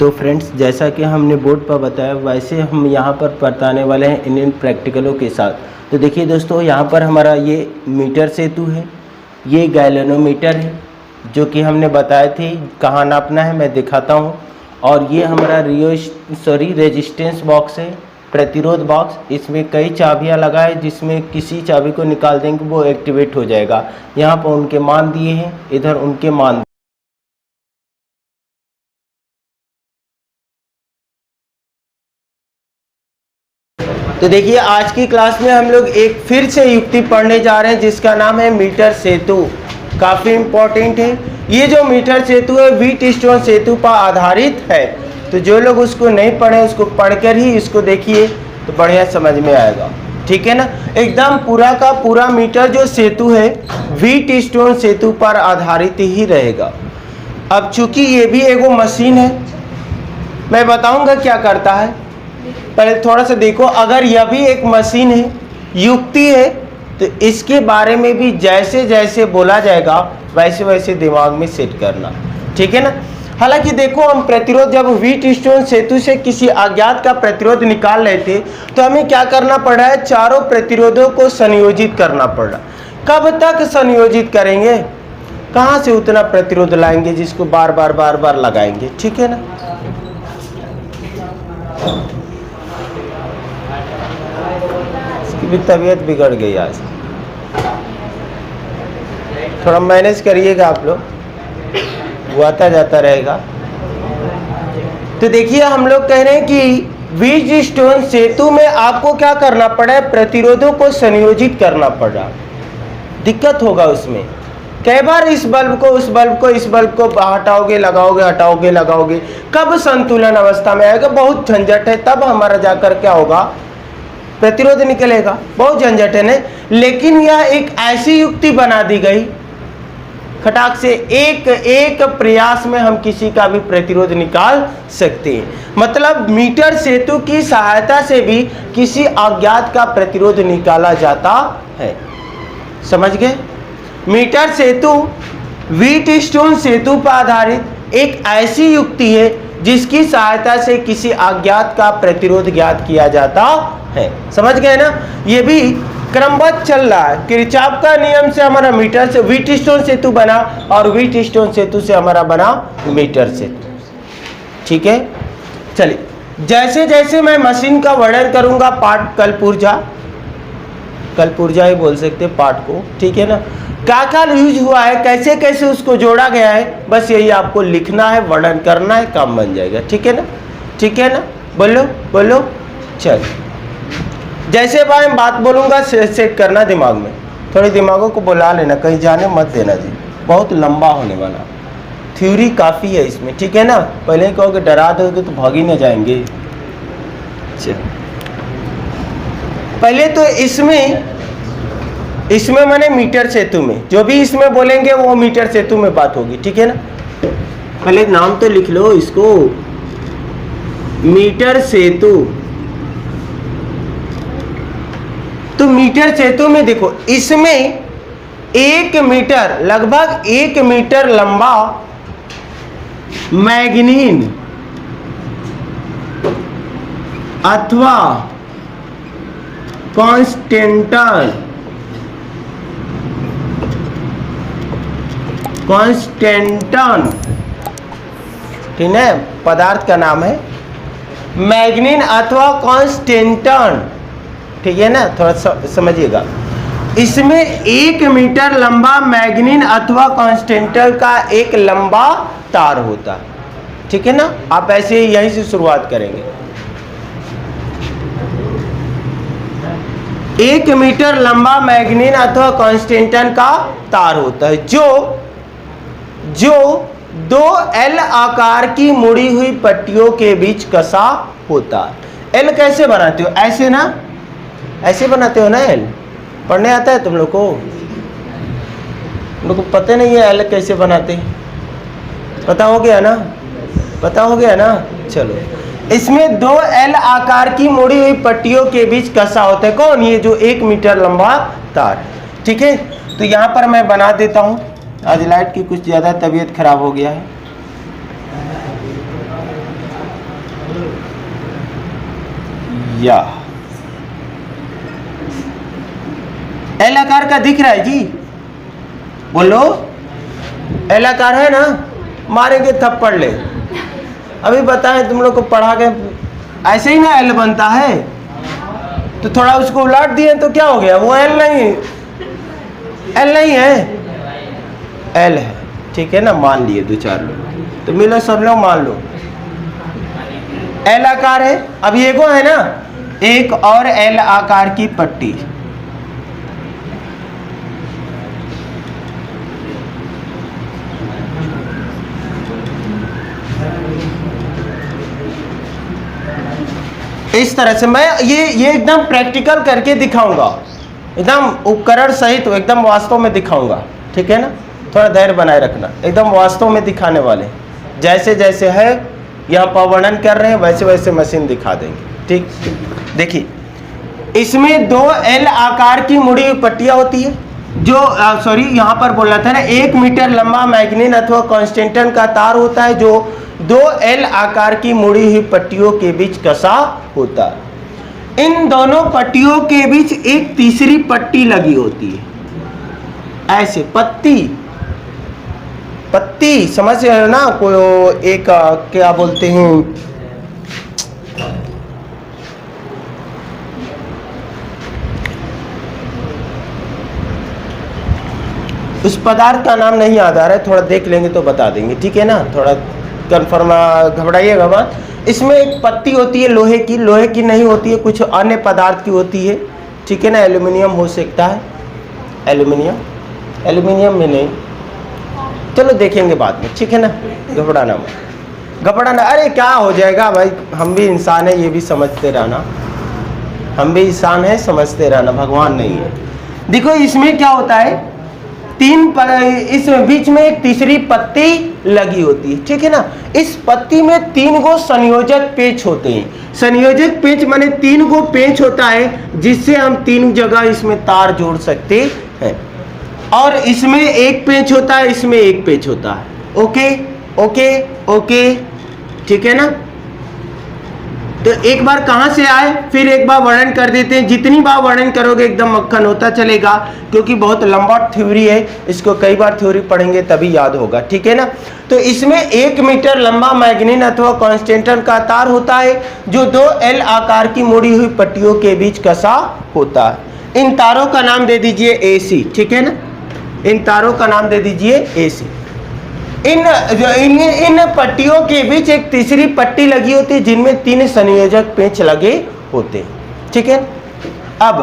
तो फ्रेंड्स, जैसा कि हमने बोर्ड पर बताया वैसे हम यहाँ पर बताने वाले हैं इन प्रैक्टिकलों के साथ। तो देखिए दोस्तों, यहाँ पर हमारा ये मीटर सेतु है, ये गैल्वेनोमीटर है जो कि हमने बताए थे कहाँ नापना है, मैं दिखाता हूँ। और ये हमारा रेजिस्टेंस बॉक्स है, प्रतिरोध बॉक्स। इसमें कई चाबियाँ लगा है, जिसमें किसी चाबी को निकाल देंगे वो एक्टिवेट हो जाएगा। यहाँ पर उनके मान दिए हैं, इधर उनके मान। तो देखिए, आज की क्लास में हम लोग एक फिर से युक्ति पढ़ने जा रहे हैं जिसका नाम है मीटर सेतु। काफ़ी इम्पोर्टेंट है ये जो मीटर सेतु है, व्हीटस्टोन सेतु पर आधारित है। तो जो लोग उसको नहीं पढ़े उसको पढ़कर ही इसको देखिए तो बढ़िया समझ में आएगा, ठीक है ना। एकदम पूरा का पूरा मीटर जो सेतु है व्हीटस्टोन सेतु पर आधारित ही रहेगा। अब चूंकि ये भी एगो मशीन है, मैं बताऊंगा क्या करता है। पहले थोड़ा सा देखो, अगर यह भी एक मशीन है, युक्ति है, तो इसके बारे में भी जैसे जैसे बोला जाएगा वैसे वैसे दिमाग में सेट करना, ठीक है ना। हालांकि देखो, हम प्रतिरोध जब व्हीटस्टोन सेतु से किसी अज्ञात का प्रतिरोध निकाल रहे थे तो हमें क्या करना पड़ रहा है, चारों प्रतिरोधों को संयोजित करना पड़ रहा। कब तक संयोजित करेंगे, कहाँ से उतना प्रतिरोध लाएंगे जिसको बार बार लगाएंगे, ठीक है ना। इसकी भी तबीयत बिगड़ गई आज, थोड़ा मैनेज करिएगा आप लोग, वो आता जाता रहेगा। तो देखिए, हम लोग कह रहे हैं कि व्हीटस्टोन सेतु में आपको क्या करना पड़ा है, प्रतिरोधों को संयोजित करना पड़ा। दिक्कत होगा उसमें, कई बार इस बल्ब को उस बल्ब को इस बल्ब को हटाओगे लगाओगे, हटाओगे लगाओगे, कब संतुलन अवस्था में आएगा, बहुत झंझट है। तब हमारा जाकर क्या होगा, प्रतिरोध निकलेगा, बहुत झंझट है ना। लेकिन यह एक ऐसी युक्ति बना दी गई, खटाक से एक प्रयास में हम किसी का भी प्रतिरोध निकाल सकते हैं। मतलब मीटर सेतु की सहायता से भी किसी अज्ञात का प्रतिरोध निकाला जाता है, समझ गए। मीटर सेतु व्हीटस्टोन सेतु पर आधारित एक ऐसी युक्ति है जिसकी सहायता से किसी अज्ञात का प्रतिरोध ज्ञात किया जाता है, समझ गए ना। ये भी क्रमबद्ध चल रहा है। किरचॉफ का नियम से हमारा मीटर से व्हीटस्टोन सेतु बना और व्हीटस्टोन सेतु से हमारा बना मीटर सेतु, ठीक है। चलिए, जैसे जैसे मैं मशीन का वर्णन करूंगा, पार्ट कलपुर्जा ही बोल सकते पार्ट को, ठीक है ना। क्या क्या यूज हुआ है, कैसे कैसे उसको जोड़ा गया है, बस यही आपको लिखना है, वर्णन करना है, काम बन जाएगा, ठीक है ना, ठीक है ना। बोलो चल। जैसे भाई मैं बात बोलूँगा सेट करना दिमाग में, थोड़े दिमागों को बुला लेना, कहीं जाने मत देना जी, बहुत लंबा होने वाला। थ्योरी काफ़ी है इसमें, ठीक है ना। पहले ही कहोगे डरा दोगे तो भाग ही न जाएंगे। चल, पहले तो इसमें मैंने मीटर सेतु में जो भी इसमें बोलेंगे वो मीटर सेतु में बात होगी, ठीक है ना। पहले नाम तो लिख लो इसको, मीटर सेतु। तो मीटर सेतु में देखो, इसमें 1 मीटर, लगभग 1 मीटर लंबा मैग्नीन अथवा कांस्टेंटन ठीक है, पदार्थ का नाम है मैग्नीन अथवा कांस्टेंटन, ठीक है ना। थोड़ा समझिएगा, इसमें 1 मीटर लंबा मैग्नीन अथवा कांस्टेंटन का एक लंबा तार होता है, ठीक है ना। आप ऐसे यहीं से शुरुआत करेंगे। 1 मीटर लंबा मैग्नीन अथवा कांस्टेंटन का तार होता है जो 2 L आकार की मुड़ी हुई पट्टियों के बीच कसा होता है। L कैसे बनाते हो, ऐसे ना, ऐसे बनाते हो ना। L पढ़ने आता है तुम लोग को पता नहीं है L कैसे बनाते, पता हो गया ना, पता हो गया ना। चलो, इसमें 2 L आकार की मुड़ी हुई पट्टियों के बीच कसा होता है। कौन, ये जो 1 मीटर लंबा तार, ठीक है। तो यहाँ पर मैं बना देता हूँ, आज लाइट की कुछ ज़्यादा तबीयत खराब हो गया है। या एल आकार का दिख रहा है जी, बोलो एल आकार है ना, मारेंगे थप्पड़ ले। अभी बताएं तुम लोग को पढ़ा के ऐसे ही ना एल बनता है, तो थोड़ा उसको उलट दिए तो क्या हो गया, वो एल नहीं, एल नहीं है, एल है। ठीक है ना, मान लिए दो चार लोग, तो मिलो सब लोग मान लो एल आकार है। अब ये को है ना एक और एल आकार की पट्टी, इस तरह से मैं ये एकदम प्रैक्टिकल करके दिखाऊंगा, एकदम उपकरण सहित एकदम वास्तव में दिखाऊंगा। ठीक है ना, थोड़ा धैर्य बनाए रखना, एकदम वास्तव में दिखाने वाले, जैसे जैसे है यहाँ पर वर्णन कर रहे हैं वैसे वैसे मशीन दिखा देंगे। ठीक, देखिए इसमें 2 एल आकार की मुड़ी हुई पट्टियाँ होती है, जो सॉरी यहाँ पर बोल रहा था ना 1 मीटर लंबा मैग्नीन अथवा कॉन्स्टेंटन का तार होता है, जो 2 एल आकार की मुड़ी हुई पट्टियों के बीच कसा होता है। इन दोनों पट्टियों के बीच एक तीसरी पट्टी लगी होती है, ऐसे पत्ती पत्ती समझ रहे हो ना, कोई एक क्या बोलते हैं, उस पदार्थ का नाम नहीं याद आ रहा है, थोड़ा देख लेंगे तो बता देंगे। ठीक है ना, थोड़ा कन्फर्म घबराइएगा मत। इसमें एक पत्ती होती है लोहे की, लोहे की नहीं होती है, कुछ अन्य पदार्थ की होती है। ठीक है ना, एल्यूमिनियम हो सकता है, एल्यूमिनियम, एल्यूमिनियम में नहीं, चलो देखेंगे बाद में। ठीक है ना, घबराना मत, घबराना, अरे क्या हो जाएगा भाई, हम भी इंसान है, ये भी समझते रहना, हम भी इंसान है, समझते रहना, भगवान नहीं है। देखो इसमें क्या होता है, इस बीच में एक तीसरी पत्ती लगी होती है। ठीक है ना, इस पत्ती में 3 गो संयोजक पेच होते हैं। संयोजक पेच माने 3 गो पेच होता है, जिससे हम 3 जगह इसमें तार जोड़ सकते हैं। और इसमें एक पेच होता है, इसमें एक पेच होता है। ओके ओके ओके, ठीक है ना। तो एक बार कहां से आए, फिर एक बार वर्णन कर देते हैं। जितनी बार वर्णन करोगे एकदम मक्खन होता चलेगा, क्योंकि बहुत लंबा थ्योरी है, इसको कई बार थ्योरी पढ़ेंगे तभी याद होगा। ठीक है ना, तो इसमें 1 मीटर लंबा मैग्नीन अथवा कॉन्स्टेंटन का तार होता है, जो 2 एल आकार की मुड़ी हुई पट्टियों के बीच कसा होता है। इन तारों का नाम दे दीजिए AC। ठीक है ना, इन तारों का नाम दे दीजिए AC। इन पट्टियों के बीच एक तीसरी पट्टी लगी होती है, जिनमें 3 संयोजक पेंच लगे होते हैं। ठीक है, अब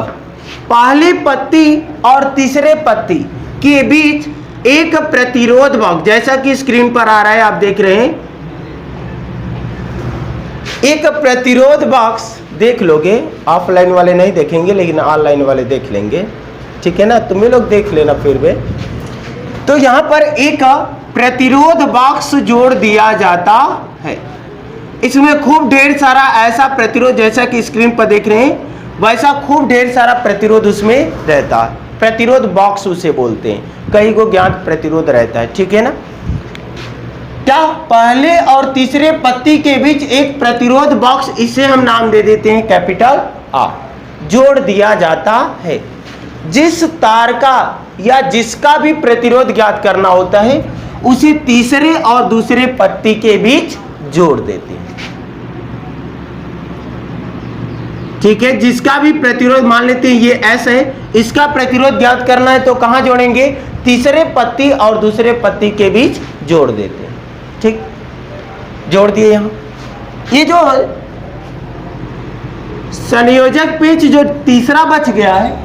पहली पत्ती और तीसरे पत्ती के बीच एक प्रतिरोध बॉक्स, जैसा कि स्क्रीन पर आ रहा है, आप देख रहे हैं, एक प्रतिरोध बॉक्स देख लोगे। ऑफलाइन वाले नहीं देखेंगे, लेकिन ऑनलाइन वाले देख लेंगे। ठीक है ना, तुम लोग देख लेना फिर भी। तो यहां पर एक प्रतिरोध बॉक्स जोड़ दिया जाता है। इसमें खूब ढेर सारा ऐसा प्रतिरोध, जैसा कि स्क्रीन पर देख रहे हैं, वैसा खूब ढेर सारा प्रतिरोध उसमें रहता है। प्रतिरोध बॉक्स उसे बोलते हैं, कई को ज्ञात प्रतिरोध रहता है। ठीक है ना, क्या पहले और तीसरे पत्ती के बीच एक प्रतिरोध बॉक्स, इसे हम नाम दे देते हैं कैपिटल R, जोड़ दिया जाता है। जिस तार का या जिसका भी प्रतिरोध ज्ञात करना होता है, उसे तीसरे और दूसरे पत्ती के बीच जोड़ देते हैं। ठीक है, जिसका भी प्रतिरोध, मान लेते हैं ये S है, इसका प्रतिरोध ज्ञात करना है तो कहां जोड़ेंगे, तीसरे पत्ती और दूसरे पत्ती के बीच जोड़ देते हैं। ठीक, जोड़ दिए। यहां ये जो संयोजक पेच जो तीसरा बच गया है,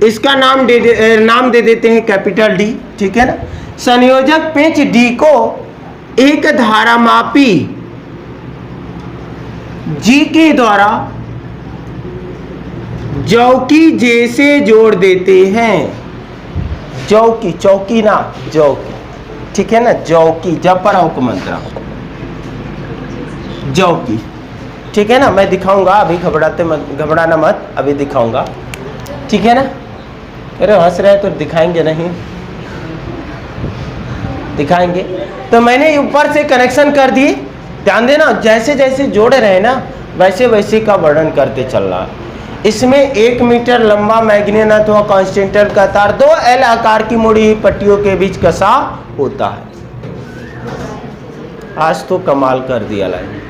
इसका नाम दे देते हैं कैपिटल D। ठीक है ना, संयोजक पेच D को एक धारामापी G के द्वारा चौकी जैसे जोड़ देते हैं। चौकी, चौकी ना चौकी, ठीक है ना, चौकी, जपर मंत्र, चौकी। ठीक है ना, मैं दिखाऊंगा, अभी घबराना मत, अभी दिखाऊंगा। ठीक है ना, अरे हंस रहे तो दिखाएंगे नहीं, दिखाएंगे। तो मैंने ऊपर से कनेक्शन कर दिए, ध्यान देना, जैसे जैसे जोड़ रहे हैं ना, वैसे वैसे का वर्णन करते चल रहा है। इसमें 1 मीटर लंबा मैग्नीन अथवा कॉन्स्टेंटन का तार 2 एल आकार की मुड़ी हुई पट्टियों के बीच कसा होता है। आज तो कमाल कर दिया लाइन।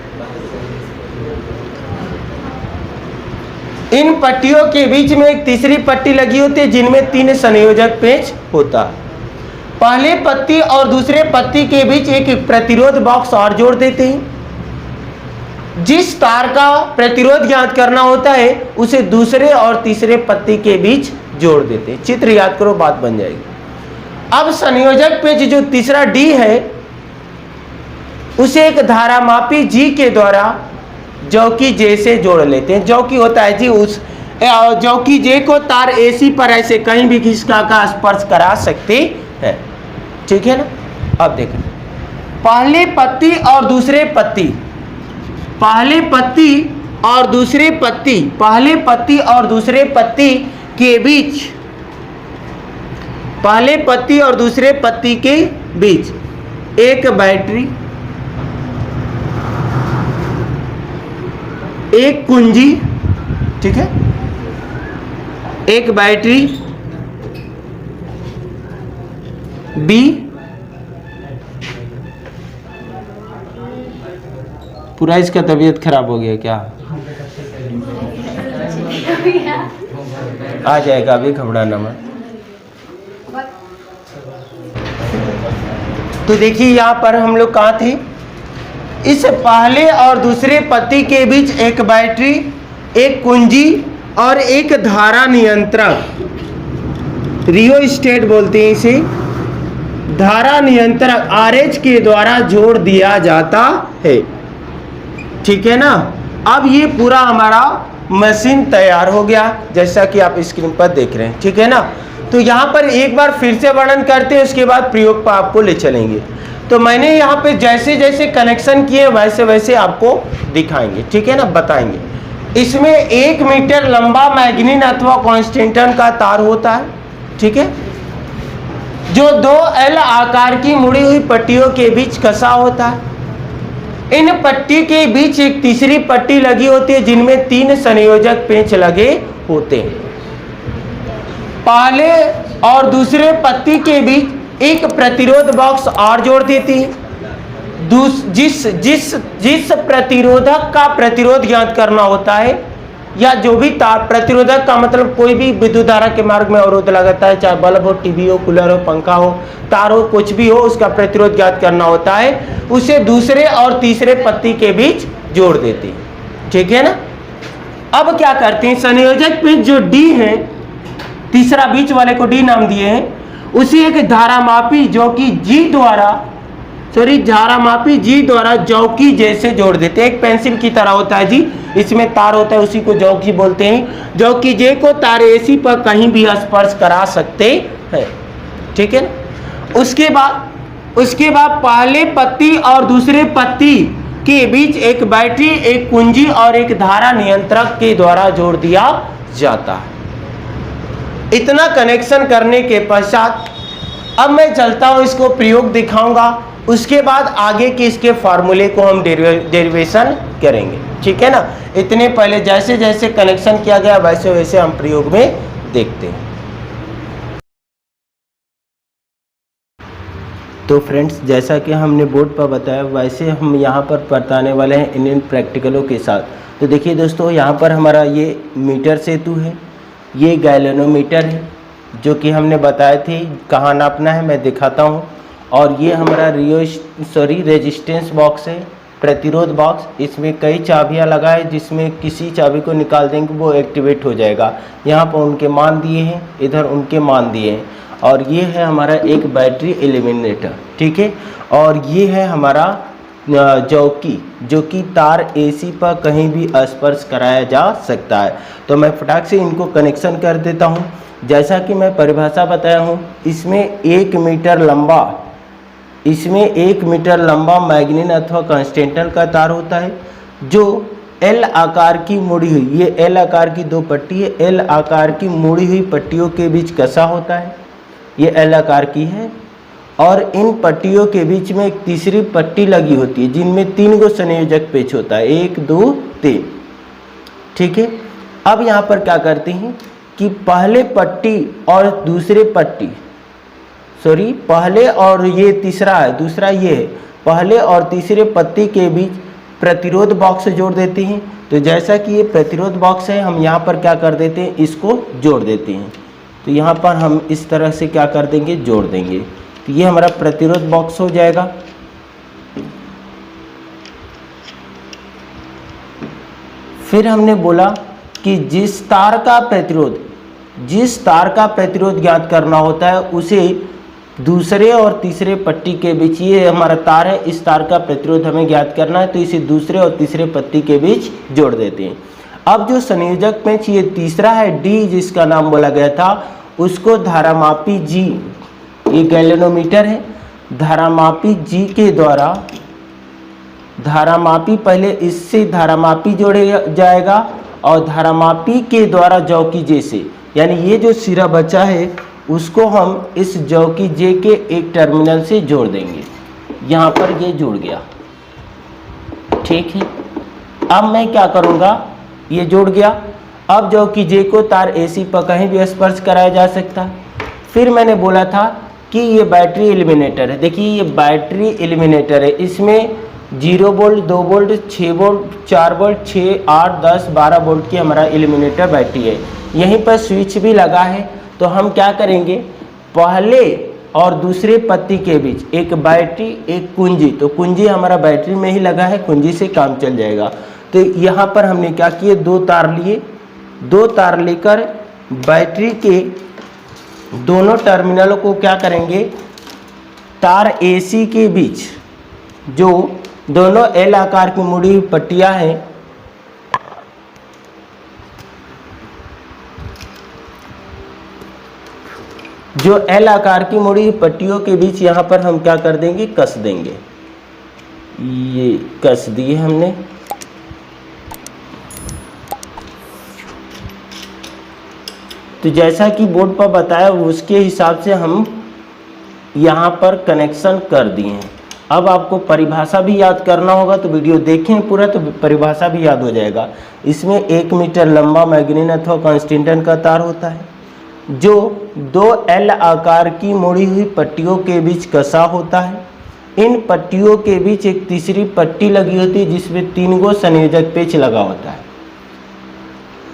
इन पट्टियों के बीच में एक तीसरी पट्टी लगी होती है जिनमें 3 संयोजक पेच होता है। पहले पत्ती और दूसरे पत्ती के बीच एक प्रतिरोध बॉक्स और जोड़ देते हैं। जिस तार का प्रतिरोध ज्ञात करना होता है उसे दूसरे और तीसरे पत्ती के बीच जोड़ देते हैं। चित्र याद करो, बात बन जाएगी। अब संयोजक पेच जो तीसरा डी है उसे एक धारामापी जी के द्वारा जौकी जे से जोड़ लेते हैं। जौकी होता है जी उस जौकी जे को तार एसी पर ऐसे कहीं भी खिसका का स्पर्श करा सकते हैं। ठीक है ना। अब देखें, पहले पत्ती और दूसरे पत्ती, पहले पत्ती और दूसरे पत्ती, पहले पत्ती और दूसरे पत्ती के बीच, पहले पत्ती और दूसरे पत्ती के बीच एक बैटरी, एक कुंजी, ठीक है, एक बैटरी बी, पूरा इसका तबीयत खराब हो गया क्या? आ जाएगा, अभी घबराना मत। तो देखिए यहाँ पर हम लोग कहाँ थे, इस पहले और दूसरे पत्ती के बीच एक बैटरी, एक कुंजी और एक धारा नियंत्रक, रियोस्टेट बोलते हैं इसे, धारा नियंत्रक आरएच के द्वारा जोड़ दिया जाता है। ठीक है ना। अब ये पूरा हमारा मशीन तैयार हो गया जैसा कि आप स्क्रीन पर देख रहे हैं। ठीक है ना। तो यहाँ पर एक बार फिर से वर्णन करते हैं, उसके बाद प्रयोग पर आपको ले चलेंगे। तो मैंने यहाँ पे जैसे जैसे कनेक्शन किए वैसे वैसे आपको दिखाएंगे। ठीक है ना, बताएंगे। इसमें 1 मीटर लंबा मैग्नीन अथवा कॉन्स्टेंटन का तार होता है। ठीक है, जो 2 एल आकार की मुड़ी हुई पट्टियों के बीच कसा होता है। इन पट्टी के बीच एक तीसरी पट्टी लगी होती है जिनमें 3 संयोजक पेंच लगे होते हैं। पहले और दूसरे पत्ती के बीच एक प्रतिरोध बॉक्स और जोड़ देती है। जिस प्रतिरोधक का प्रतिरोध ज्ञात करना होता है, या जो भी तार, प्रतिरोधक का मतलब कोई भी विद्युत धारा के मार्ग में अवरोध लगाता है, चाहे बल्ब हो, टीवी हो, कूलर हो, पंखा हो, तार हो, कुछ भी हो, उसका प्रतिरोध ज्ञात करना होता है, उसे दूसरे और तीसरे पत्ती के बीच जोड़ देती है। ठीक है ना। अब क्या करते हैं, संयोजक पेंच जो डी है, तीसरा बीच वाले को डी नाम दिए हैं, उसी एक धारामापी जो कि जी द्वारा, धारामापी जी द्वारा जौकी जैसे जोड़ देते हैं। एक पेंसिल की तरह होता है जी, इसमें तार होता है, उसी को जौकी बोलते हैं। जौकी जे को तार एसी पर कहीं भी स्पर्श करा सकते हैं। ठीक है ना। उसके बाद पहले पत्ती और दूसरे पत्ती के बीच एक बैटरी, एक कुंजी और एक धारा नियंत्रक के द्वारा जोड़ दिया जाता है। इतना कनेक्शन करने के पश्चात अब मैं चलता हूं, इसको प्रयोग दिखाऊंगा, उसके बाद आगे के इसके फार्मूले को हम डेरिवेशन करेंगे। ठीक है ना। इतने पहले जैसे जैसे कनेक्शन किया गया वैसे वैसे हम प्रयोग में देखते हैं। तो फ्रेंड्स, जैसा कि हमने बोर्ड पर बताया वैसे हम यहाँ पर बताने वाले हैं इन प्रैक्टिकलों के साथ। तो देखिए दोस्तों, यहाँ पर हमारा ये मीटर सेतु है, ये गैल्वेनोमीटर है जो कि हमने बताए थे कहाँ नापना है, मैं दिखाता हूँ। और ये हमारा रेजिस्टेंस बॉक्स है, प्रतिरोध बॉक्स। इसमें कई चाबियाँ लगाए जिसमें किसी चाबी को निकाल देंगे वो एक्टिवेट हो जाएगा। यहाँ पर उनके मान दिए हैं, इधर उनके मान दिए हैं। और ये है हमारा एक बैटरी एलिमिनेटर। ठीक है। और ये है हमारा जौकी, जो कि तार एसी पर कहीं भी स्पर्श कराया जा सकता है। तो मैं फटाक से इनको कनेक्शन कर देता हूँ। जैसा कि मैं परिभाषा बताया हूँ, इसमें 1 मीटर लंबा मैग्नीन अथवा कॉन्स्टेंटन का तार होता है जो एल आकार की मुड़ी हुई, ये एल आकार की 2 पट्टी है, एल आकार की मुड़ी हुई पट्टियों के बीच कसा होता है। ये एल आकार की है और इन पट्टियों के बीच में एक तीसरी पट्टी लगी होती है जिनमें 3 गो संयोजक पेच होता है, 1 2 3। ठीक है, अब यहाँ पर क्या करते हैं कि पहले पट्टी और दूसरे पट्टी, सॉरी पहले और ये तीसरा है, दूसरा ये है, पहले और तीसरे पट्टी के बीच प्रतिरोध बॉक्स जोड़ देते हैं। तो जैसा कि ये प्रतिरोध बॉक्स है, हम यहाँ पर क्या कर देते हैं, इसको जोड़ देते हैं। तो यहाँ पर हम इस तरह से क्या कर देंगे, जोड़ देंगे। तो ये हमारा प्रतिरोध बॉक्स हो जाएगा। फिर हमने बोला कि जिस तार का प्रतिरोध ज्ञात करना होता है उसे दूसरे और तीसरे पट्टी के बीच, ये हमारा तार है, इस तार का प्रतिरोध हमें ज्ञात करना है, तो इसे दूसरे और तीसरे पट्टी के बीच जोड़ देते हैं। अब जो संयोजक पेंच ये तीसरा है डी, जिसका नाम बोला गया था, उसको धारामापी जी, ये गैल्वेनोमीटर है, धारामापी जी के द्वारा, धारामापी पहले इससे धारामापी जोड़े जाएगा और धारामापी के द्वारा जौकी जे से, यानी ये जो सिरा बचा है उसको हम इस जौकी जे के एक टर्मिनल से जोड़ देंगे। यहाँ पर ये जुड़ गया। ठीक है, अब मैं क्या करूँगा, ये जुड़ गया। अब जौकी जे को तार एसी पर कहीं भी स्पर्श कराया जा सकता है। फिर मैंने बोला था कि ये बैटरी एलिमिनेटर है। देखिए ये बैटरी एलिमिनेटर है, इसमें 0 volt, 2 volt, 6 volt, 4 volt, 6, 8, 10, 12 volt की हमारा एलिमिनेटर बैटरी है। यहीं पर स्विच भी लगा है। तो हम क्या करेंगे, पहले और दूसरे पत्ती के बीच एक बैटरी, एक कुंजी, तो कुंजी हमारा बैटरी में ही लगा है, कुंजी से काम चल जाएगा। तो यहाँ पर हमने क्या किए, 2 तार लिए, 2 तार लेकर बैटरी के दोनों टर्मिनलों को क्या करेंगे, तार एसी के बीच जो दोनों एल आकार की मुड़ी हुई पट्टियाँ हैं, जो एल आकार की मुड़ी हुई पट्टियों के बीच यहाँ पर हम क्या कर देंगे, कस देंगे। ये कस दिए हमने। तो जैसा कि बोर्ड पर बताया उसके हिसाब से हम यहाँ पर कनेक्शन कर दिए हैं। अब आपको परिभाषा भी याद करना होगा, तो वीडियो देखें पूरा, तो परिभाषा भी याद हो जाएगा। इसमें 1 मीटर लंबा मैग्नीन अथवा कॉन्स्टेंटन का तार होता है जो 2 एल आकार की मुड़ी हुई पट्टियों के बीच कसा होता है। इन पट्टियों के बीच एक तीसरी पट्टी लगी होती है जिसमें 3 गो संयोजक पेच लगा होता है।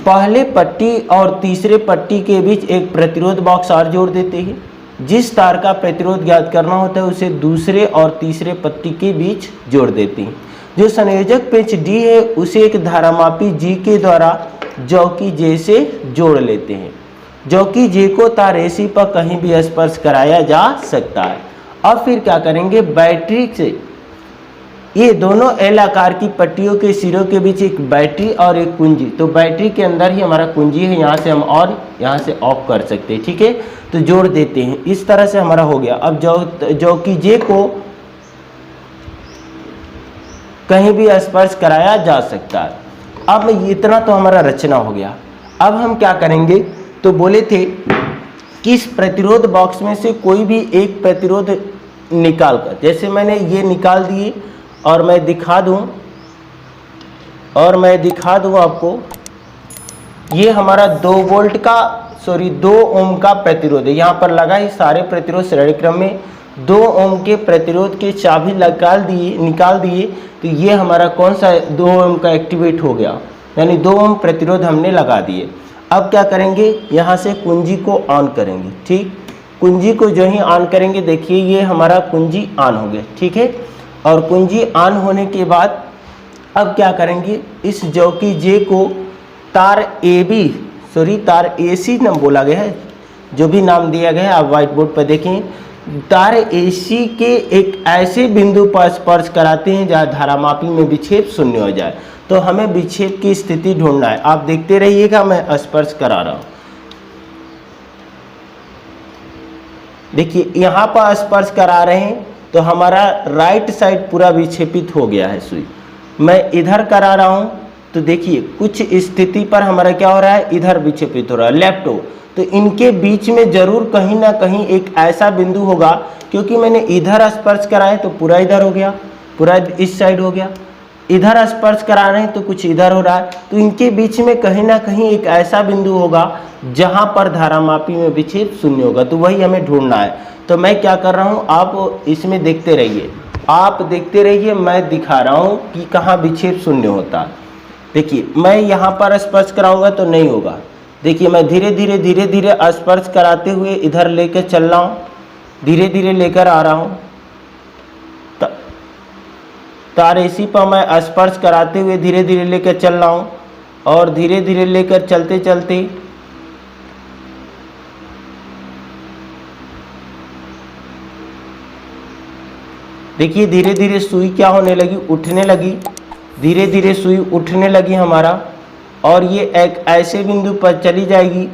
पहले पट्टी और तीसरे पट्टी के बीच एक प्रतिरोध बॉक्स और जोड़ देते हैं। जिस तार का प्रतिरोध ज्ञात करना होता है उसे दूसरे और तीसरे पट्टी के बीच जोड़ देते हैं। जो संयोजक पेच डी है उसे एक धारामापी जी के द्वारा जौकी जे से जोड़ लेते हैं। जौकी जे को तार एसी पर कहीं भी स्पर्श कराया जा सकता है। अब फिर क्या करेंगे, बैटरी से ये दोनों एल आकार की पट्टियों के सिरों के बीच एक बैटरी और एक कुंजी, तो बैटरी के अंदर ही हमारा कुंजी है, यहाँ से हम ऑन, यहाँ से ऑफ कर सकते हैं। ठीक है, तो जोड़ देते हैं। इस तरह से हमारा हो गया। अब जौकी जे को कहीं भी स्पर्श कराया जा सकता है। अब इतना तो हमारा रचना हो गया। अब हम क्या करेंगे, तो बोले थे कि इस प्रतिरोध बॉक्स में से कोई भी एक प्रतिरोध निकाल कर, जैसे मैंने ये निकाल दिए और मैं दिखा दूं आपको, ये हमारा 2 वोल्ट का, सॉरी 2 ओम का प्रतिरोध है। यहाँ पर लगा है, सारे प्रतिरोध श्रेणी क्रम में 2 ओम के प्रतिरोध के चाबी निकाल दिए। तो ये हमारा कौन सा 2 ओम का एक्टिवेट हो गया, यानी 2 ओम प्रतिरोध हमने लगा दिए। अब क्या करेंगे, यहाँ से कुंजी को ऑन करेंगे। ठीक, कुंजी को जो ही ऑन करेंगे, देखिए ये हमारा कुंजी ऑन हो गया। ठीक है, और कुंजी ऑन होने के बाद अब क्या करेंगे, इस जौकी जे को तार तार एसी नाम बोला गया है, जो भी नाम दिया गया है आप व्हाइट बोर्ड पर देखें, तार एसी के एक ऐसे बिंदु पर स्पर्श कराते हैं जहाँ धारामापी में विक्षेप 0 हो जाए। तो हमें विक्षेप की स्थिति ढूंढना है। आप देखते रहिएगा, मैं स्पर्श करा रहा हूं। देखिए यहाँ पर स्पर्श करा रहे हैं तो हमारा राइट साइड पूरा विक्षेपित हो गया है सुई। मैं इधर करा रहा हूं तो देखिए कुछ स्थिति पर हमारा क्या हो रहा है, इधर विक्षेपित हो रहा है, लेफ्ट हो। तो इनके बीच में जरूर कहीं ना कहीं एक ऐसा बिंदु होगा, क्योंकि मैंने इधर स्पर्श कराए तो पूरा इधर हो गया, पूरा इस साइड हो गया, इधर स्पर्श करा रहे हैं तो कुछ इधर हो रहा है, तो इनके बीच में कहीं ना कहीं एक ऐसा बिंदु होगा जहां पर धारामापी में विक्षेप शून्य होगा। तो वही हमें ढूंढना है। तो मैं क्या कर रहा हूं, आप इसमें देखते रहिए, आप देखते रहिए, मैं दिखा रहा हूं कि कहाँ विक्षेप शून्य होता है। देखिए मैं यहाँ पर स्पर्श कराऊंगा तो नहीं होगा। देखिए मैं धीरे धीरे स्पर्श कराते हुए इधर लेकर चल रहा हूँ, धीरे धीरे लेकर आ रहा हूँ, तारेसी पर मैं स्पर्श कराते हुए धीरे धीरे लेकर चल रहा हूँ, और धीरे धीरे लेकर चलते चलते देखिए धीरे धीरे सुई क्या होने लगी, उठने लगी, धीरे धीरे सुई उठने लगी हमारा, और ये एक ऐसे बिंदु पर चली जाएगी,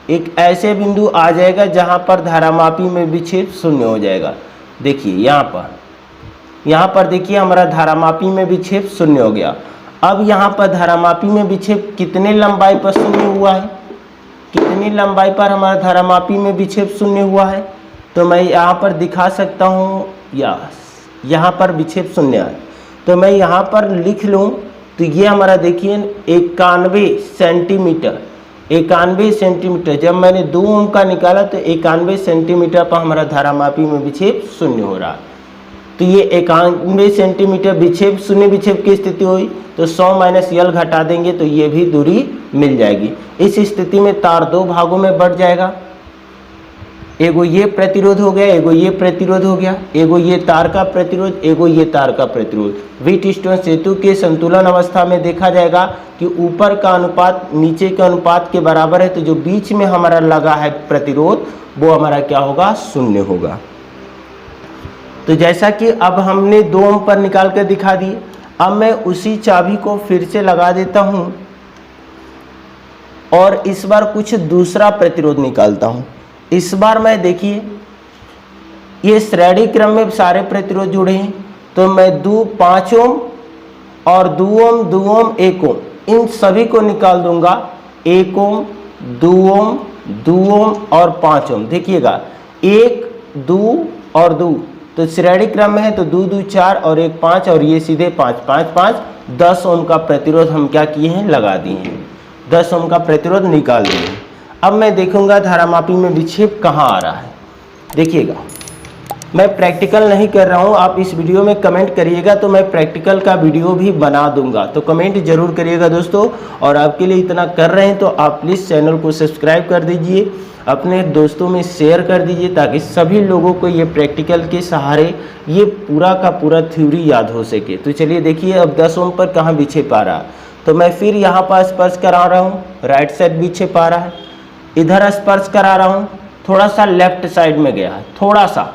एक ऐसे बिंदु आ जाएगा जहां पर धारामापी में विक्षेप शून्य हो जाएगा। देखिए यहाँ पर देखिए हमारा धारामापी में विक्षेप शून्य हो गया। अब यहाँ पर धारामापी में विक्षेप कितने लंबाई पर शून्य हुआ है, कितनी लंबाई पर हमारा धारामापी में विक्षेप शून्य हुआ है, तो मैं यहाँ पर दिखा सकता हूँ, यहाँ पर विक्षेप शून्य है। तो मैं यहाँ पर लिख लूँ, तो ये हमारा देखिए 91 सेंटीमीटर, 91 सेंटीमीटर, जब मैंने 2 ओम का निकाला तो 91 सेंटीमीटर पर हमारा धारामापी में विक्षेप शून्य हो रहा है। तो ये 91 सेंटीमीटर विक्षेप, शून्य विक्षेप की स्थिति हुई तो 100 माइनस यल घटा देंगे तो ये भी दूरी मिल जाएगी। इस स्थिति में तार 2 भागों में बढ़ जाएगा, एगो ये प्रतिरोध हो गया, एगो ये प्रतिरोध हो गया, एगो ये तार का प्रतिरोध, एगो ये तार का प्रतिरोध। व्हीटस्टोन सेतु के संतुलन अवस्था में देखा जाएगा कि ऊपर का अनुपात नीचे के अनुपात के बराबर है, तो जो बीच में हमारा लगा है प्रतिरोध वो हमारा क्या होगा, शून्य होगा। तो जैसा कि अब हमने 2 ओम पर निकाल कर दिखा दी, अब मैं उसी चाबी को फिर से लगा देता हूं और इस बार कुछ दूसरा प्रतिरोध निकालता हूं। इस बार मैं देखिए ये श्रेणी क्रम में सारे प्रतिरोध जुड़े हैं, तो मैं 5 ओम और 2 ओम, 2 ओम, 1 ओम, इन सभी को निकाल दूंगा। 1 ओम, 2 ओम, 2 ओम और 5 ओम। देखिएगा 1, 2 और 2, तो श्रेणी क्रम में है तो 2, 2, 4 और 1, 5, और ये सीधे 5, 5, 5, 10 ओम का प्रतिरोध हम क्या किए हैं, लगा दिए हैं। 10 ओम का प्रतिरोध निकाल दिए हैं। अब मैं देखूंगा धारामापी में विक्षेप कहाँ आ रहा है। देखिएगा मैं प्रैक्टिकल नहीं कर रहा हूँ, आप इस वीडियो में कमेंट करिएगा तो मैं प्रैक्टिकल का वीडियो भी बना दूंगा, तो कमेंट जरूर करिएगा दोस्तों। और आपके लिए इतना कर रहे हैं तो आप प्लीज़ चैनल को सब्सक्राइब कर दीजिए, अपने दोस्तों में शेयर कर दीजिए, ताकि सभी लोगों को ये प्रैक्टिकल के सहारे ये पूरा का पूरा थ्योरी याद हो सके। तो चलिए देखिए अब 10 ओम पर कहाँ विक्षेप आ रहा है, तो मैं फिर यहाँ पर स्पर्श करा रहा हूँ, राइट साइड विक्षेप आ रहा है, इधर स्पर्श करा रहा हूँ, थोड़ा सा लेफ्ट साइड में गया है, थोड़ा सा,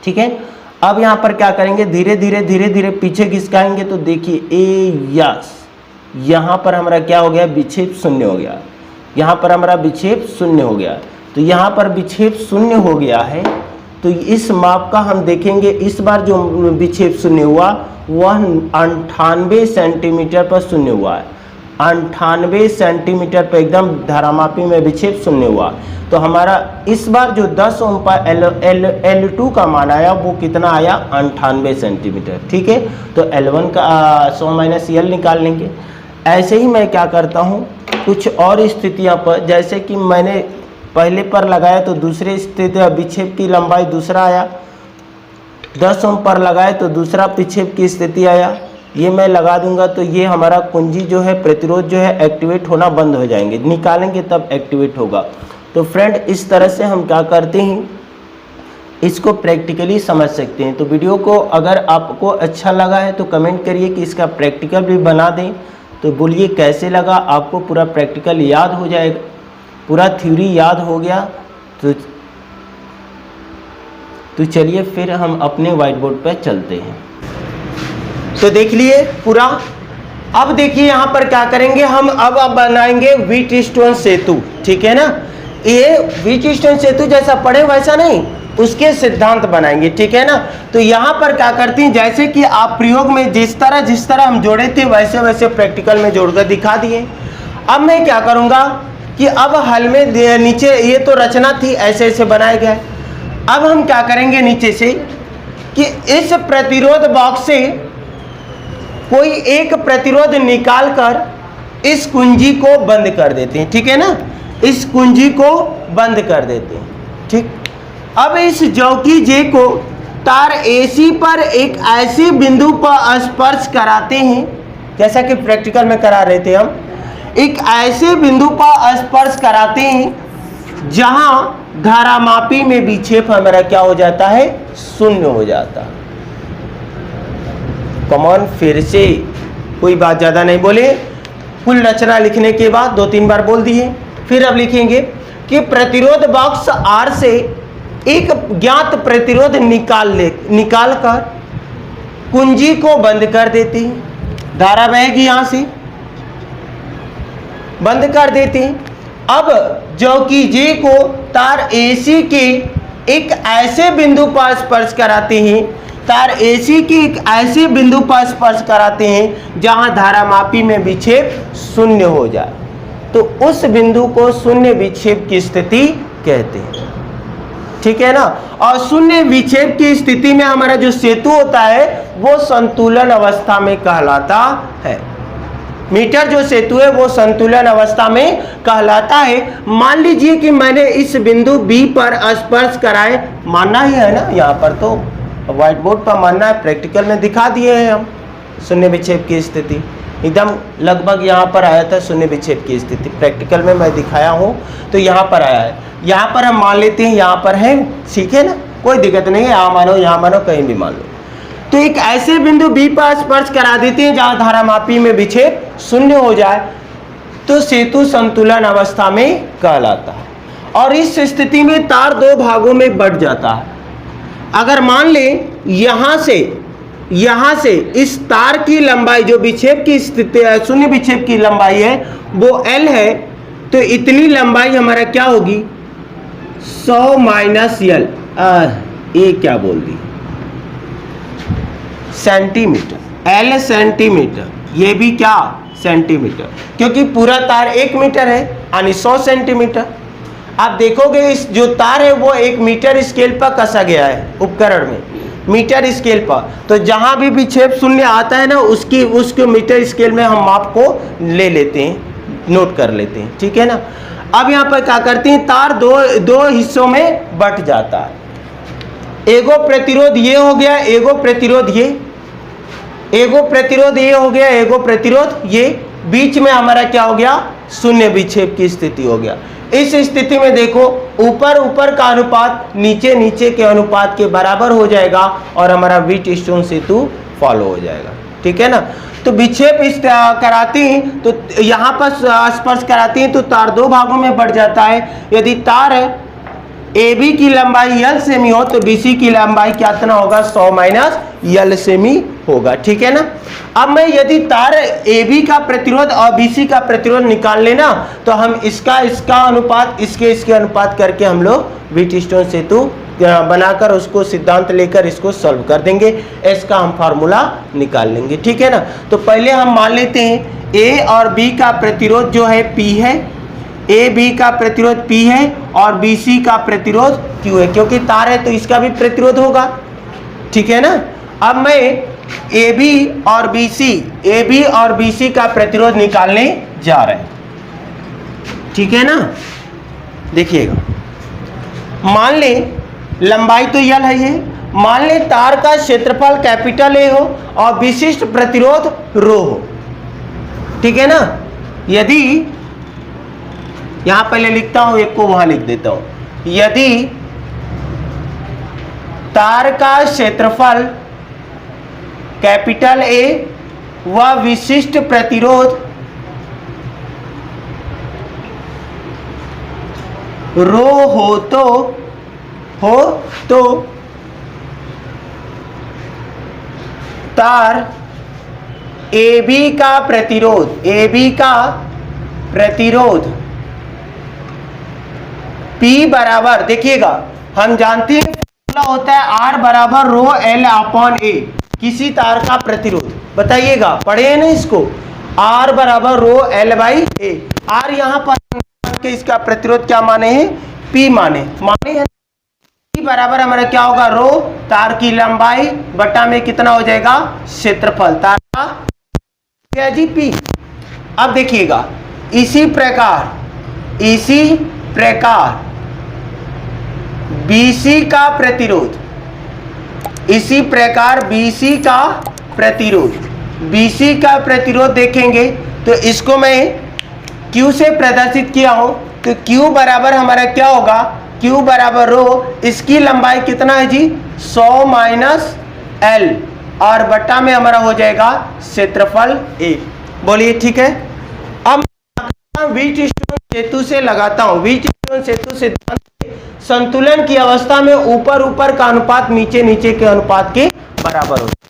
ठीक है। अब यहाँ पर क्या करेंगे, धीरे धीरे पीछे खिसकाएंगे, तो देखिए यस, यहाँ पर हमारा क्या हो गया, विक्षेप शून्य हो गया, यहाँ पर हमारा विक्षेप शून्य हो गया। तो यहाँ पर विक्षेप शून्य हो गया है, तो इस माप का हम देखेंगे इस बार जो विक्षेप शून्य हुआ वह 98 सेंटीमीटर पर शून्य हुआ है। 98 सेंटीमीटर पर एकदम धारामापी में विक्षेप शून्य हुआ। तो हमारा इस बार जो 10 ओम पर L2 का मान आया वो कितना आया, 98 सेंटीमीटर, ठीक है। तो L1 का 100 माइनस यल निकाल लेंगे। ऐसे ही मैं क्या करता हूँ, कुछ और स्थितियाँ पर, जैसे कि मैंने पहले पर लगाया तो दूसरे स्थिति विक्षेप की लंबाई दूसरा आया, 10 ओम पर लगाए तो दूसरा विक्षेप की स्थिति आया, ये मैं लगा दूंगा। तो ये हमारा कुंजी जो है, प्रतिरोध जो है एक्टिवेट होना बंद हो जाएंगे, निकालेंगे तब एक्टिवेट होगा। तो फ्रेंड इस तरह से हम क्या करते हैं, इसको प्रैक्टिकली समझ सकते हैं। तो वीडियो को अगर आपको अच्छा लगा है तो कमेंट करिए कि इसका प्रैक्टिकल भी बना दें। तो बोलिए कैसे लगा, आपको पूरा प्रैक्टिकल याद हो जाएगा, पूरा थ्योरी याद हो गया। तो चलिए फिर हम अपने व्हाइट बोर्ड पर चलते हैं। तो देख लिए पूरा। अब देखिए यहाँ पर क्या करेंगे हम, अब बनाएंगे व्हीटस्टोन सेतु, ठीक है ना। ये व्हीटस्टोन सेतु जैसा पढ़े वैसा नहीं, उसके सिद्धांत बनाएंगे, ठीक है ना। तो यहाँ पर क्या करती हैं, जैसे कि आप प्रयोग में जिस तरह हम जोड़े थे वैसे वैसे प्रैक्टिकल में जोड़कर दिखा दिए। अब मैं क्या करूँगा, कि अब हल में नीचे ये तो रचना थी, ऐसे ऐसे बनाया गया है। अब हम क्या करेंगे नीचे से कि इस प्रतिरोध बॉक्स से कोई एक प्रतिरोध निकालकर इस कुंजी को बंद कर देते हैं, ठीक है ना, इस कुंजी को बंद कर देते हैं, ठीक। अब इस चौकी जे को तार AC पर एक ऐसे बिंदु पर स्पर्श कराते हैं, जैसा कि प्रैक्टिकल में करा रहे थे हम, एक ऐसे बिंदु पर स्पर्श कराते हैं जहां धारामापी में विक्षेप हमारा क्या हो जाता है, शून्य हो जाता है। कमॉन, फिर से कोई बात ज्यादा नहीं बोले, कुल रचना लिखने के बाद 2-3 बार बोल दिए। फिर अब लिखेंगे कि प्रतिरोध बॉक्स R से एक ज्ञात प्रतिरोध निकाल कर कुंजी को बंद कर देते हैं, धारा बहेगी यहां से, बंद कर देते हैं। अब जो कि जे को तार AC के एक ऐसे बिंदु पर स्पर्श कराते हैं, तार AC के एक ऐसे बिंदु पर स्पर्श कराते हैं जहां धारामापी में विक्षेप शून्य हो जाए, तो उस बिंदु को शून्य विक्षेप की स्थिति कहते हैं, ठीक है ना। और शून्य विक्षेप की स्थिति में हमारा जो सेतु होता है वो संतुलन अवस्था में कहलाता है। मीटर जो सेतु है वो संतुलन अवस्था में कहलाता है। मान लीजिए कि मैंने इस बिंदु B पर स्पर्श कराए, मानना ही है ना, यहाँ पर तो व्हाइट बोर्ड पर मानना है, प्रैक्टिकल में दिखा दिए हैं हम शून्य विक्षेप की स्थिति, एकदम लगभग यहाँ पर आया था शून्य विक्षेप की स्थिति, प्रैक्टिकल में मैं दिखाया हूँ तो यहाँ पर आया है। यहाँ पर हम मान लेते हैं यहाँ पर है, ठीक है ना, कोई दिक्कत नहीं है, यहाँ मानो यहाँ मानो कहीं भी मान लो। तो एक ऐसे बिंदु B पर स्पर्श करा देते हैं जहाँ धारामापी में विक्षेप शून्य हो जाए, तो सेतु संतुलन अवस्था में कहलाता है। और इस स्थिति में तार दो भागों में बंट जाता है। अगर मान लें यहाँ से इस तार की लंबाई जो विक्षेप की स्थिति शून्य विक्षेप की लंबाई है वो L है, तो इतनी लंबाई हमारा क्या होगी, 100 माइनस L, ये क्या बोल दी, सेंटीमीटर, L सेंटीमीटर, ये भी क्या सेंटीमीटर, क्योंकि पूरा तार 1 मीटर है यानी 100 सेंटीमीटर। आप देखोगे इस जो तार है वो 1 मीटर स्केल पर कसा गया है उपकरण में, मीटर स्केल पर, तो जहां भी विक्षेप शून्य आता है ना उसको मीटर स्केल में हम माप को ले लेते हैं, नोट कर लेते हैं, ठीक है ना। अब यहाँ पर क्या करते हैं, तार दो हिस्सों में बंट जाता है। एगो प्रतिरोध ये हो गया, एगो प्रतिरोध ये, एगो प्रतिरोध ये हो गया, एगो प्रतिरोध ये, बीच में हमारा क्या हो गया, शून्य विक्षेप की स्थिति हो गया। इस स्थिति में देखो ऊपर का अनुपात नीचे नीचे के अनुपात के बराबर हो जाएगा और हमारा व्हीटस्टोन सेतु फॉलो हो जाएगा, ठीक है ना। तो विक्षेप इस कराती हैं तो यहाँ पर स्पर्श कराती हैं तो तार दो भागों में बढ़ जाता है। यदि तार AB की लंबाई L सेमी हो तो BC की लंबाई कितना होगा, 100 माइनस L सेमी होगा, ठीक है ना। अब मैं यदि तार AB का प्रतिरोध और BC का प्रतिरोध निकाल लेना तो हम इसका अनुपात इसके अनुपात करके हम लोग व्हीटस्टोन सेतु बनाकर उसको सिद्धांत लेकर इसको सॉल्व कर देंगे, इसका हम फार्मूला निकाल लेंगे, ठीक है ना। तो पहले हम मान लेते हैं A और B का प्रतिरोध जो है P है, AB का प्रतिरोध P है और BC का प्रतिरोध Q है, क्योंकि तार है तो इसका भी प्रतिरोध होगा, ठीक है ना। अब मैं AB और BC का प्रतिरोध निकालने जा रहे हैं, ठीक है ना। देखिएगा, मान ले लंबाई तो L है, ये मान ले तार का क्षेत्रफल कैपिटल A हो और विशिष्ट प्रतिरोध रो हो, ठीक है ना। यदि यहां पहले लिखता हूं, एक को वहां लिख देता हूं, यदि तार का क्षेत्रफल कैपिटल A व विशिष्ट प्रतिरोध रो हो तो तार AB का प्रतिरोध P बराबर, देखिएगा हम जानते हैं फॉर्मूला होता है R बराबर रो L अपॉन A, किसी तार का प्रतिरोध, बताइएगा पढ़े हैं ना इसको, R बराबर रो L बाई A। R यहाँ पर के इसका प्रतिरोध क्या माने हैं, P माने हैं। P बराबर हमारा क्या होगा, रो तार की लंबाई बटा में कितना हो जाएगा, क्षेत्रफल तार का क्या जी P। अब देखिएगा इसी प्रकार BC का प्रतिरोध, BC का प्रतिरोध देखेंगे तो इसको मैं Q से प्रदर्शित किया हूं, तो Q बराबर हमारा क्या होगा, Q बराबर रो, इसकी लंबाई कितना है जी 100 माइनस L और बट्टा में हमारा हो जाएगा क्षेत्रफल A। बोलिए ठीक है। अब व्हीटस्टोन सेतु से लगाता हूं, व्हीटस्टोन सेतु सिद्धांत संतुलन की अवस्था में ऊपर ऊपर का अनुपात नीचे नीचे के अनुपात के बराबर होता है।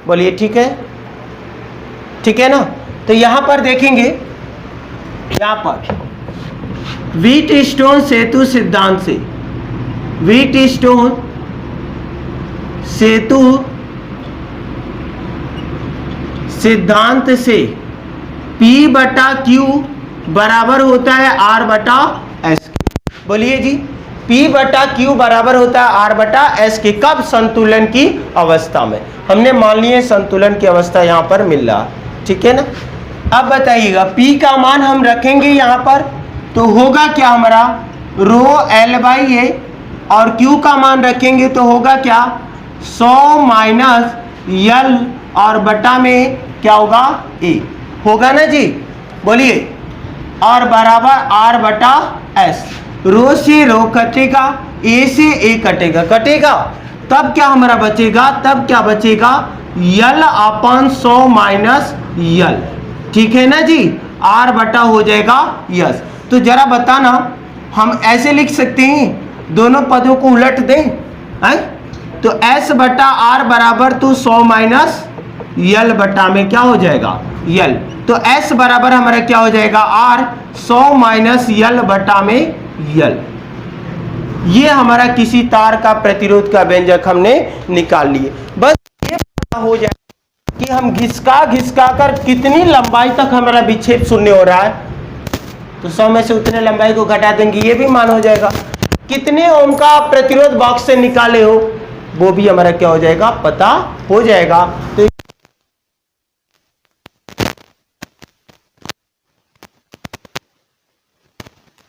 बोलिए ठीक है ना। तो यहां पर देखेंगे, यहां पर व्हीटस्टोन सेतु सिद्धांत से, व्हीटस्टोन सेतु सिद्धांत से P बटा Q बराबर होता है R बटा S। बोलिए जी, P बटा Q बराबर होता है R बटा S के, कब, संतुलन की अवस्था में। हमने मान लिए संतुलन की अवस्था यहां पर मिल रहा, ठीक है ना। अब बताइएगा P का मान हम रखेंगे यहां पर, तो होगा क्या हमारा रो L बाई A, और Q का मान रखेंगे तो होगा क्या 100 माइनस L और बटा में क्या होगा A, होगा ना जी। बोलिए, और बराबर R बटा S, रो से रो कटेगा, A से A कटेगा, तब क्या हमारा बचेगा, L अपन 100 माइनस L, ठीक है ना जी, R बटा हो जाएगा यस। तो जरा बताना, हम ऐसे लिख सकते हैं, दोनों पदों को उलट दें है? तो S बटा R बराबर तो 100 माइनस L बटा में क्या हो जाएगा L, तो S बराबर हमारा क्या हो जाएगा R 100 माइनस L बटा में L। ये हमारा किसी तार का प्रतिरोध का व्यंजक हमने निकाल लिए। बस ये पता हो जाए कि हम घिसका कर कितनी लंबाई तक हमारा विक्षेप शून्य हो रहा है, तो 100 में से उतने लंबाई को घटा देंगे, ये भी मान हो जाएगा। कितने ओम का प्रतिरोध बॉक्स से निकाले हो वो भी हमारा क्या हो जाएगा, पता हो जाएगा। तो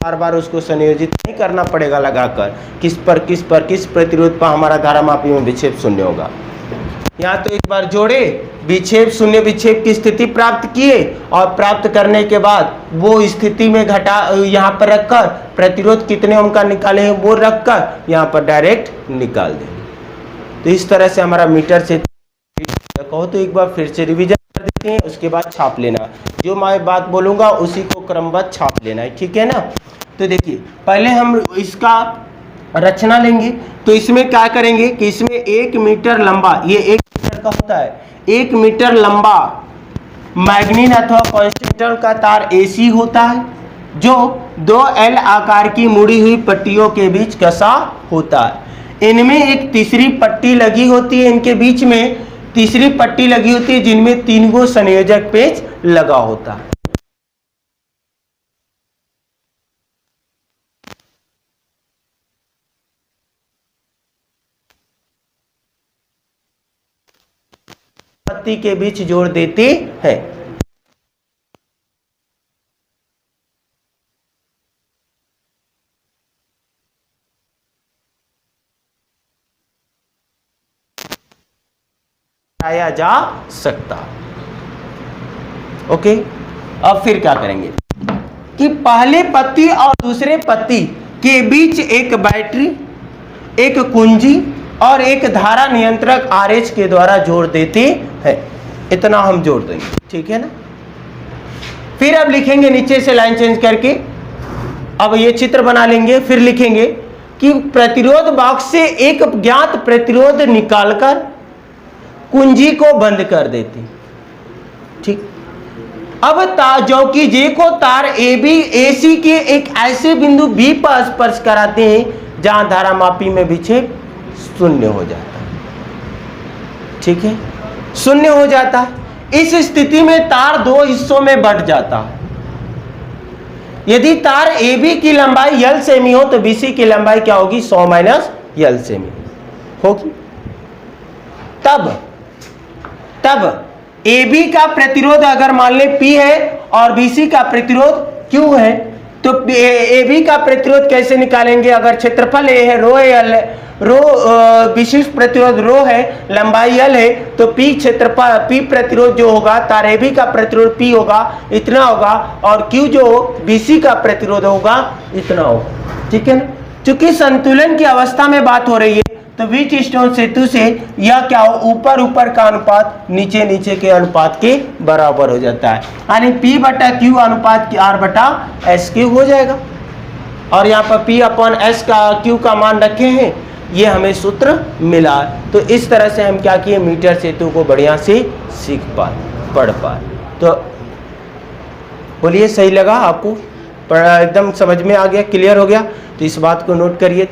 बार बार उसको संयोजित नहीं करना पड़ेगा लगाकर, किस प्रतिरोध पर हमारा धारामापी में विक्षेप शून्य होगा। यहाँ तो एक बार जोड़े, विक्षेप शून्य विक्षेप की स्थिति प्राप्त किए, और प्राप्त करने के बाद वो स्थिति में घटा यहाँ पर रखकर प्रतिरोध कितने ओम का निकाले हैं वो रखकर यहाँ पर डायरेक्ट निकाल दें। तो इस तरह से हमारा मीटर से कहो तो एक बार फिर से रिवीजन कर देते हैं, उसके बाद छाप लेना, जो मैं बात बोलूंगा उसी को क्रमबद्ध छाप लेना है, ठीक है ना। तो देखिए, पहले हम इसका रचना लेंगे, तो इसमें क्या करेंगे कि इसमें 1 मीटर लंबा, ये 1 मीटर का होता है, 1 मीटर लंबा मैग्नीन अथवा कंडक्टर का तार AC होता है, जो 2 L आकार की मुड़ी हुई पट्टियों के बीच कसा होता है। इनमें एक तीसरी पट्टी लगी होती है, इनके बीच में तीसरी पट्टी लगी होती है, जिनमें 3 गो संयोजक पेच लगा होता है। पट्टी के बीच जोड़ देते हैं। आया जा सकता। ओके, अब फिर क्या करेंगे कि पहले पत्ती और दूसरे पत्ती के बीच एक बैटरी, एक कुंजी और एक धारा नियंत्रक RH के द्वारा जोड़ देते हैं। इतना हम जोड़ देंगे, ठीक है ना। फिर अब लिखेंगे नीचे से लाइन चेंज करके, अब ये चित्र बना लेंगे, फिर लिखेंगे कि प्रतिरोध बॉक्स से एक ज्ञात प्रतिरोध निकालकर कुंजी को बंद कर देते, ठीक। अब जो कि J को तार AC के एक ऐसे बिंदु B पर स्पर्श कराते हैं जहां धारामापी में विक्षेप शून्य हो जाता है, ठीक है, शून्य हो जाता है। इस स्थिति में तार 2 हिस्सों में बंट जाता है। यदि तार AB की लंबाई L सेमी हो तो BC की लंबाई क्या होगी? 100 माइनस L सेमी होगी। तब AB का प्रतिरोध अगर मान ले P है और BC का प्रतिरोध Q है, तो AB का प्रतिरोध कैसे निकालेंगे? अगर क्षेत्रफल A है, रो है, L है, रो विशिष्ट प्रतिरोध रो है, लंबाई L है, तो P क्षेत्रफल P प्रतिरोध जो होगा, तार AB का प्रतिरोध P होगा, इतना होगा, और Q जो BC का प्रतिरोध होगा इतना होगा। ठीक है ना? चूंकि संतुलन की अवस्था में बात हो रही है, तो व्हीट स्टोन सेतु से यह क्या हो, ऊपर ऊपर का अनुपात नीचे नीचे के अनुपात के बराबर हो जाता है, यानी P बटा Q अनुपात R बटा S क्यू हो जाएगा। और यहाँ पर P अपॉन S का Q का मान रखे हैं, ये हमें सूत्र मिला। तो इस तरह से हम क्या किए, मीटर सेतु को बढ़िया से सीख पाए, पढ़ पाए। तो बोलिए, सही लगा आपको? एकदम समझ में आ गया, क्लियर हो गया? तो इस बात को नोट करिए।